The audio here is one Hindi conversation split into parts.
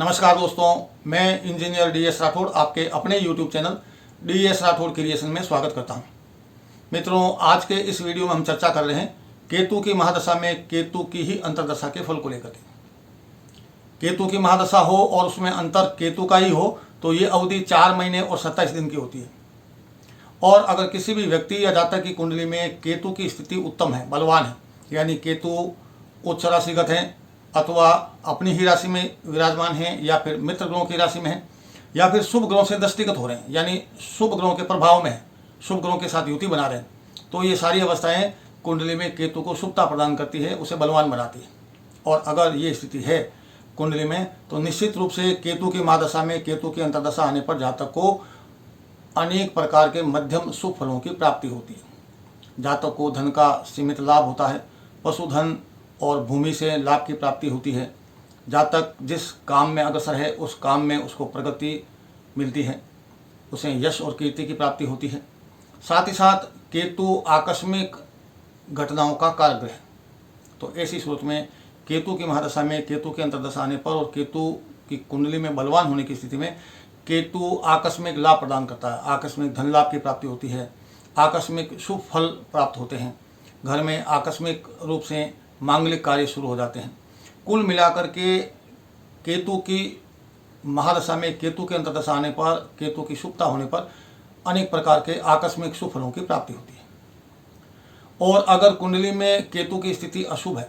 नमस्कार दोस्तों, मैं इंजीनियर DS राठौड़ आपके अपने YouTube channel DS Rathore creation में स्वागत करता हूं। मित्रों, आज के इस वीडियो में हम चर्चा कर रहे हैं केतु की महादशा में केतु की ही अंतर्दशा के फल को लेकर के। केतु की महादशा हो और उसमें अंतर केतु का ही हो तो ये अवधि 4 महीने और 27 दिन की होती है। और अगर किसी भी व्यक्ति या जातक की कुंडली में केतु की स्थिति उत्तम है, बलवान है, यानी केतु उच्च राशिगत है अथवा अपनी ही राशि में विराजमान हैं या फिर मित्र ग्रहों की राशि में है या फिर शुभ ग्रहों से दृष्टिगत हो रहे हैं, यानी शुभ ग्रहों के प्रभाव में है, शुभ ग्रहों के साथ युति बना रहे हैं, तो ये सारी अवस्थाएं कुंडली में केतु को शुभता प्रदान करती है, उसे बलवान बनाती है। और अगर ये स्थिति है कुंडली में तो निश्चित रूप से केतु की महादशा में केतु की अंतर्दशा आने पर जातक को अनेक प्रकार के मध्यम शुभ फलों की प्राप्ति होती है। जातक को धन का सीमित लाभ होता है, पशुधन और भूमि से लाभ की प्राप्ति होती है। जातक जिस काम में अग्रसर है उस काम में उसको प्रगति मिलती है, उसे यश और कीर्ति की प्राप्ति होती है। साथ ही साथ केतु आकस्मिक घटनाओं का कारक ग्रह, तो ऐसी सूरत में केतु की महादशा में केतु के अंतर्दशा आने पर और केतु की कुंडली में बलवान होने की स्थिति में केतु आकस्मिक लाभ प्रदान करता है, आकस्मिक धन लाभ की प्राप्ति होती है, आकस्मिक शुभ फल प्राप्त होते हैं, घर में आकस्मिक रूप से मांगलिक कार्य शुरू हो जाते हैं। कुल मिलाकर के केतु की महादशा में केतु के अंतर्दशा आने पर, केतु की शुभता होने पर अनेक प्रकार के आकस्मिक शुभ फलों की प्राप्ति होती है। और अगर कुंडली में केतु की स्थिति अशुभ है,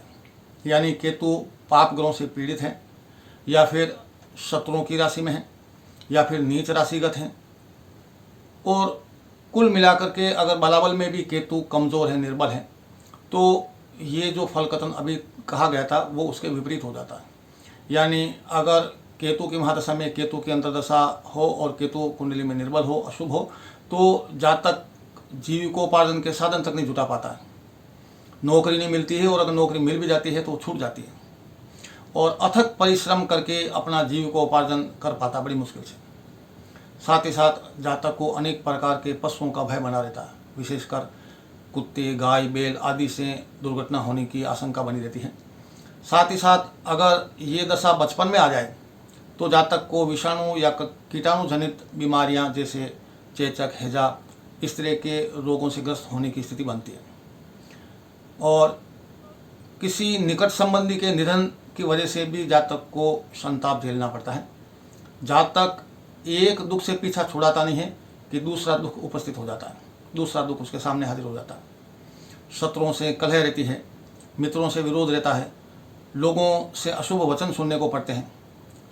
यानी केतु पाप ग्रहों से पीड़ित है या फिर शत्रुओं की राशि में है या फिर नीच राशिगत है, और कुल मिलाकर के अगर बलाबल में भी केतु कमज़ोर है, निर्बल है, तो ये जो फल कथन अभी कहा गया था वो उसके विपरीत हो जाता है। यानी अगर केतु की महादशा में केतु की अंतर्दशा हो और केतु कुंडली में निर्बल हो, अशुभ हो, तो जातक जीविकोपार्जन के साधन तक नहीं जुटा पाता है, नौकरी नहीं मिलती है, और अगर नौकरी मिल भी जाती है तो छूट जाती है, और अथक परिश्रम करके अपना जीविकोपार्जन कर पाता बड़ी मुश्किल से। साथ ही साथ जातक को अनेक प्रकार के पशुओं का भय बना रहता है, विशेषकर कुत्ते, गाय, बैल आदि से दुर्घटना होने की आशंका बनी रहती है। साथ ही साथ अगर ये दशा बचपन में आ जाए तो जातक को विषाणु या कीटाणु जनित बीमारियां जैसे चेचक, हैजा, इस तरह के रोगों से ग्रस्त होने की स्थिति बनती है। और किसी निकट संबंधी के निधन की वजह से भी जातक को संताप झेलना पड़ता है। जातक एक दुख से पीछा छुड़ाता नहीं है कि दूसरा दुख उपस्थित हो जाता है, दूसरा दुख उसके सामने हाजिर हो जाता है। शत्रुओं से कलह रहती है, मित्रों से विरोध रहता है, लोगों से अशुभ वचन सुनने को पड़ते हैं,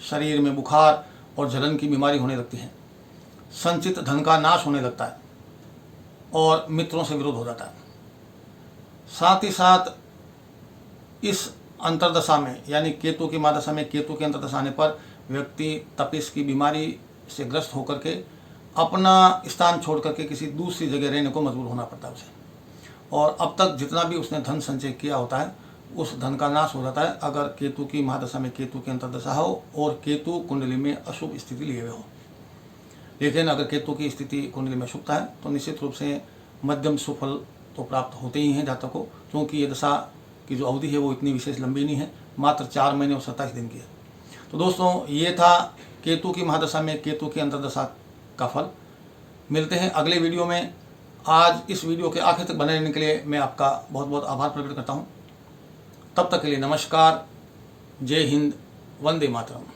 शरीर में बुखार और जलन की बीमारी होने लगती है, संचित धन का नाश होने लगता है और मित्रों से विरोध हो जाता है। साथ ही साथ इस अंतर्दशा में, यानी केतु की महादशा में केतु के अंतर्दशा आने पर व्यक्ति तपिश की बीमारी से ग्रस्त होकर के अपना स्थान छोड़ करके किसी दूसरी जगह रहने को मजबूर होना पड़ता है उसे, और अब तक जितना भी उसने धन संचय किया होता है उस धन का नाश हो जाता है अगर केतु की महादशा में केतु की अंतर्दशा हो और केतु कुंडली में अशुभ स्थिति लिए हुए हो। लेकिन अगर केतु की स्थिति कुंडली में शुभता है तो निश्चित रूप से मध्यम सुफल तो प्राप्त होते ही हैं जातक को, क्योंकि ये दशा की जो अवधि है वो इतनी विशेष लंबी नहीं है, मात्र 4 महीने और 27 दिन की है। तो दोस्तों, ये था केतु की महादशा में केतु की अंतर्दशा का फल। मिलते हैं अगले वीडियो में। आज इस वीडियो के आखिर तक बने रहने के लिए मैं आपका बहुत बहुत आभार प्रकट करता हूँ। तब तक के लिए नमस्कार, जय हिंद, वंदे मातरम।